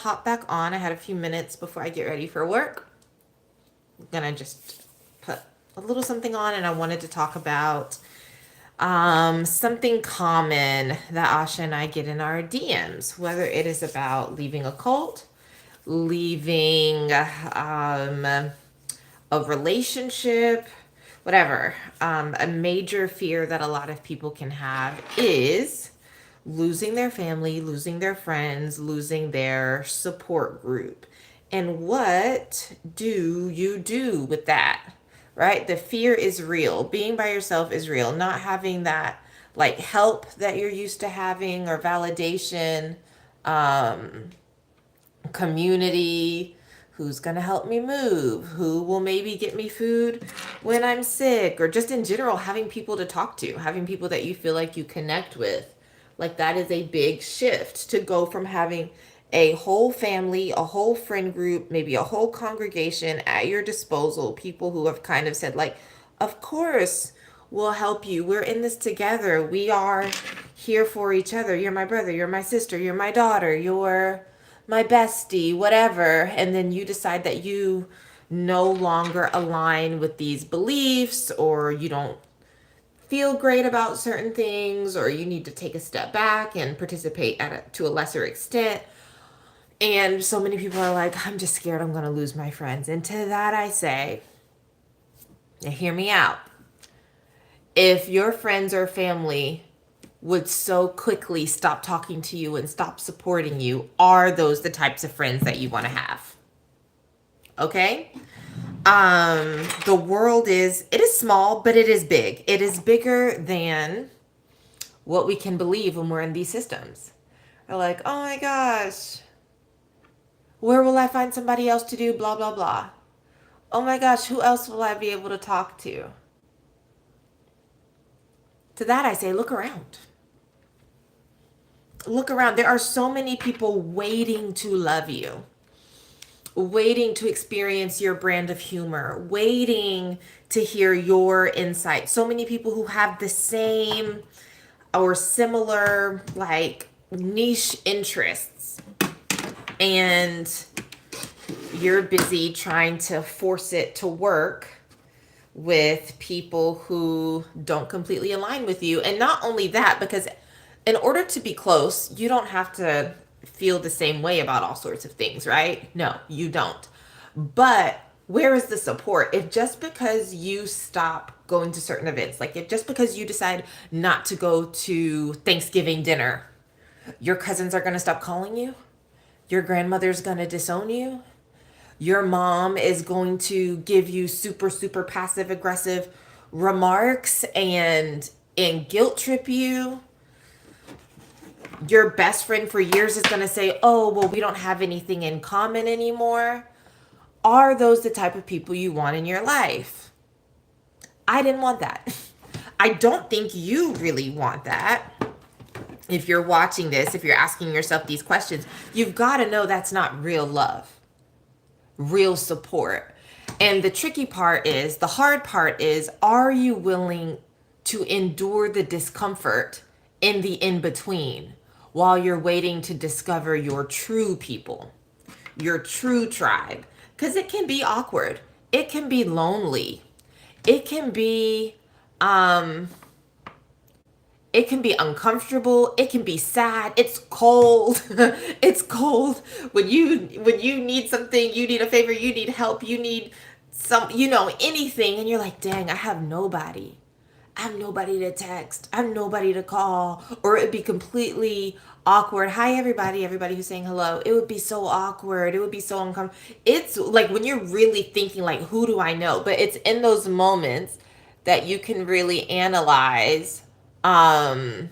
hop back on. I had a few minutes before I get ready for work. I'm gonna just put a little something on, and I wanted to talk about something common that Asha and I get in our DMs, whether it is about leaving a cult, leaving a relationship, whatever. A major fear that a lot of people can have is losing their family, losing their friends, losing their support group. And what do you do with that? Right? The fear is real. Being by yourself is real. Not having that like help that you're used to having or validation, um, community, who's going to help me move, who will maybe get me food when I'm sick, or just in general, having people to talk to, having people that you feel like you connect with. Like that is a big shift to go from having a whole family, a whole friend group, maybe a whole congregation at your disposal, people who have kind of said, like, of course, we'll help you. We're in this together. We are here for each other. You're my brother, you're my sister, you're my daughter, you're my bestie, whatever. And then you decide that you no longer align with these beliefs, or you don't feel great about certain things, or you need to take a step back and participate to a lesser extent. And so many people are like, I'm just scared I'm going to lose my friends. And to that I say, now hear me out. If your friends or family would so quickly stop talking to you and stop supporting you, are those the types of friends that you want to have? Okay? The world it is small, but it is big. It is bigger than what we can believe when we're in these systems. We're like, oh my gosh, where will I find somebody else to do blah blah blah? Oh my gosh, who else will I be able to talk to? To that I say, look around. Look around. There are so many people waiting to love you, waiting to experience your brand of humor, waiting to hear your insight. So many people who have the same or similar, like, niche interests, and you're busy trying to force it to work with people who don't completely align with you. And not only that, because in order to be close, you don't have to feel the same way about all sorts of things, right? No, you don't. But where is the support? If just because you stop going to certain events, like if just because you decide not to go to Thanksgiving dinner, your cousins are going to stop calling you, your grandmother's going to disown you, your mom is going to give you super, super passive aggressive remarks and guilt trip you. Your best friend for years is going to say, oh, well, we don't have anything in common anymore. Are those the type of people you want in your life? I didn't want that. I don't think you really want that. If you're watching this, if you're asking yourself these questions, you've got to know that's not real love, real support. And the tricky part is, the hard part is, are you willing to endure the discomfort in the in between while you're waiting to discover your true people, your true tribe? Because it can be awkward, it can be lonely, it can be it can be uncomfortable, it can be sad, it's cold. It's cold when you need something, you need a favor, you need help, you need anything, and you're like, dang, I have nobody. I have nobody to text, I have nobody to call. Or it'd be completely awkward. Hi everybody who's saying hello. It would be so awkward, it would be so uncomfortable. It's like when you're really thinking, like, who do I know? But it's in those moments that you can really analyze um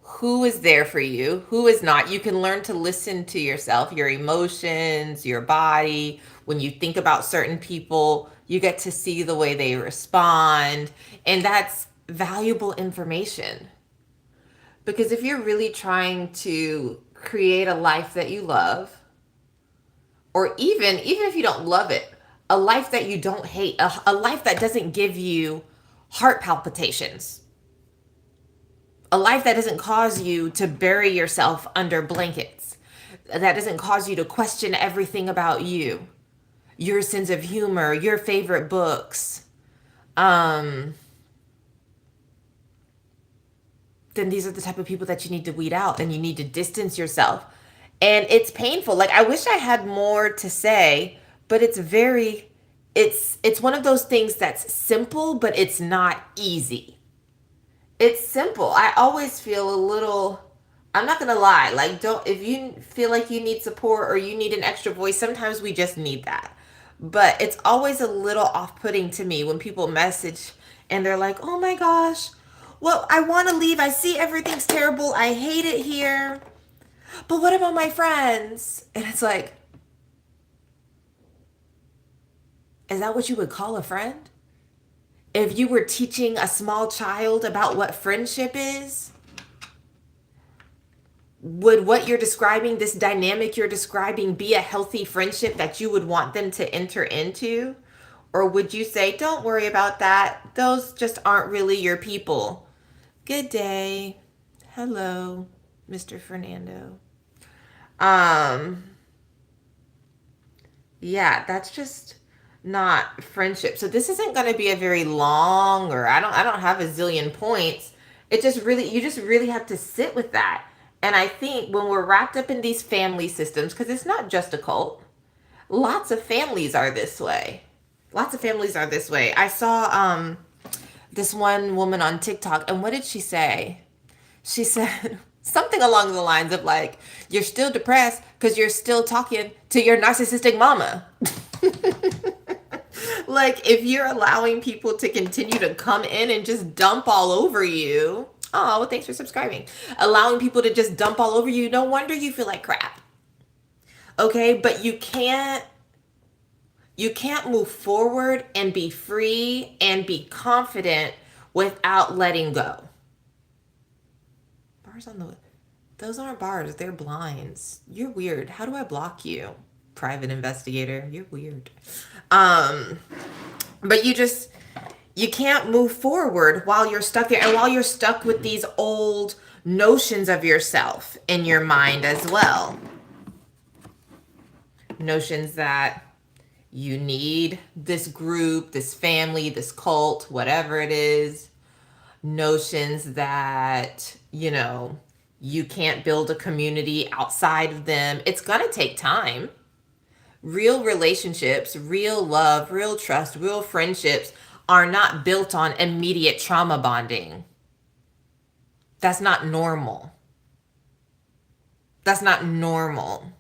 who is there for you, who is not. You can learn to listen to yourself, your emotions, your body. When you think about certain people, you get to see the way they respond, and that's valuable information. Because if you're really trying to create a life that you love, or even if you don't love it, a life that you don't hate, a life that doesn't give you heart palpitations, A life that doesn't cause you to bury yourself under blankets. That doesn't cause you to question everything about you. Your sense of humor, your favorite books. Um, then these are the type of people that you need to weed out, and you need to distance yourself. And it's painful. Like, I wish I had more to say, but it's one of those things that's simple, but it's not easy. It's simple. I always feel a little, I'm not going to lie. Like, don't, if you feel like you need support or you need an extra voice, sometimes we just need that. But it's always a little off-putting to me when people message and they're like, "Oh my gosh, well, I want to leave. I see everything's terrible. I hate it here. But what about my friends?" And it's like, is that what you would call a friend? If you were teaching a small child about what friendship is, would what you're describing, this dynamic you're describing, be a healthy friendship that you would want them to enter into? Or would you say, don't worry about that? Those just aren't really your people. Good day. Hello, Mr. Fernando. Um, yeah, that's just not friendship. So this isn't going to be a very long, or I don't have a zillion points. It just really, you just really have to sit with that. And I think when we're wrapped up in these family systems, because it's not just a cult, lots of families are this way. Lots of families are this way. I saw this one woman on TikTok, and what did she say? She said something along the lines of like, "You're still depressed because you're still talking to your narcissistic mama." Like, if you're allowing people to continue to come in and just dump all over you, oh, well, thanks for subscribing. Allowing people to just dump all over you, no wonder you feel like crap. Okay, but you can't move forward and be free and be confident without letting go. Bars on the, those aren't bars, they're blinds. You're weird. How do I block you? Private investigator, you're weird. Um, but you can't move forward while you're stuck there, and while you're stuck with these old notions of yourself in your mind as well. Notions that you need this group, this family, this cult, whatever it is. Notions that, you can't build a community outside of them. It's going to take time. Real relationships, real love, real trust, real friendships are not built on immediate trauma bonding. That's not normal. That's not normal.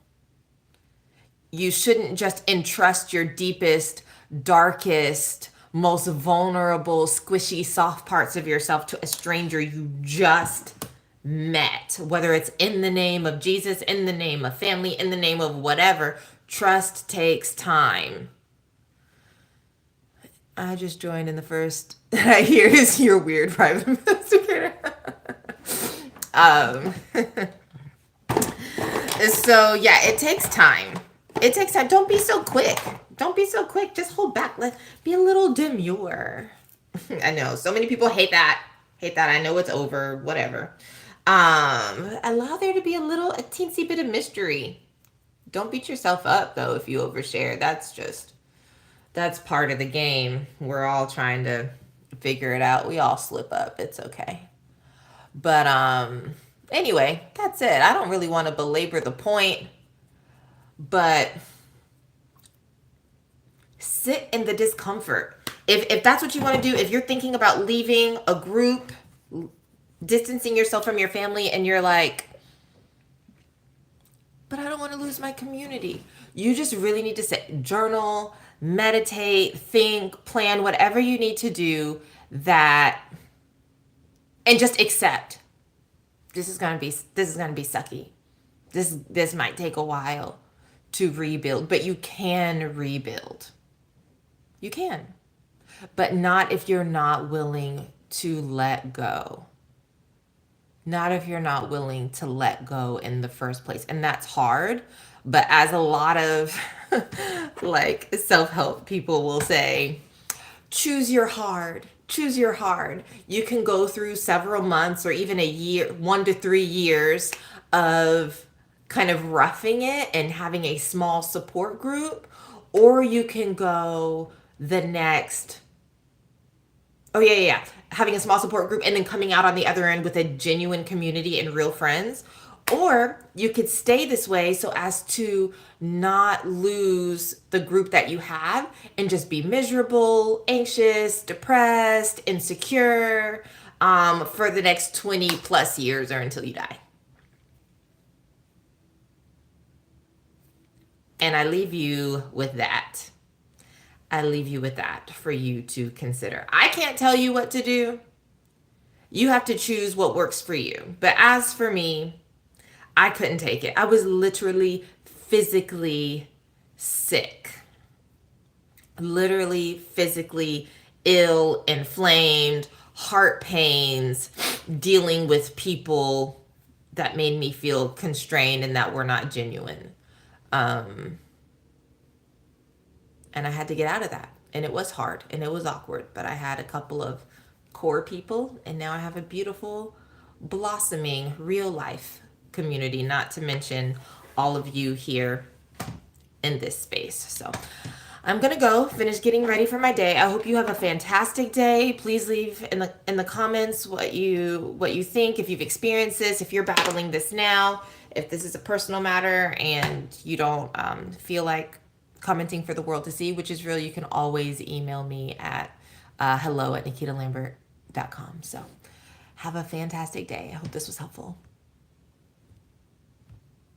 You shouldn't just entrust your deepest, darkest, most vulnerable, squishy, soft parts of yourself to a stranger you just met, whether it's in the name of Jesus, in the name of family, in the name of whatever. Trust takes time. I just joined, in the first that I hear is your weird private investigator. um, so yeah, it takes time. It takes time. Don't be so quick. Don't be so quick. Just hold back. Let be a little demure. I know so many people hate that. Hate that. I know it's over. Whatever. Allow there to be a teensy bit of mystery. Don't beat yourself up though if you overshare. That's part of the game. We're all trying to figure it out. We all slip up. It's okay. But anyway, that's it. I don't really want to belabor the point, but sit in the discomfort. If that's what you want to do, if you're thinking about leaving a group, distancing yourself from your family, and you're like, but I don't want to lose my community. You just really need to sit, journal, meditate, think, plan, whatever you need to do that, and just accept. This is gonna be sucky. This might take a while to rebuild, but you can rebuild. You can. But not if you're not willing to let go. Not if you're not willing to let go in the first place. And that's hard. But as a lot of like self-help people will say, choose your hard. choose your hard. You can go through several months or even a year, 1 to 3 years of kind of roughing it and having a small support group, or you can go the next, oh yeah, having a small support group and then coming out on the other end with a genuine community and real friends. Or you could stay this way so as to not lose the group that you have and just be miserable, anxious, depressed, insecure, for the next 20 plus years or until you die. And I leave you with that. I leave you with that for you to consider. I can't tell you what to do. You have to choose what works for you. But as for me, I couldn't take it. I was literally physically sick. Literally physically ill, inflamed, heart pains, dealing with people that made me feel constrained and that were not genuine. Um, and I had to get out of that. And it was hard and it was awkward, but I had a couple of core people, and now I have a beautiful, blossoming, real life community, not to mention all of you here in this space. So I'm gonna go finish getting ready for my day. I hope you have a fantastic day. Please leave in the comments what you think, if you've experienced this, if you're battling this now, if this is a personal matter and you don't feel like commenting for the world to see, which is real. You can always email me at hello@nikitalambert.com. So have a fantastic day. I hope this was helpful.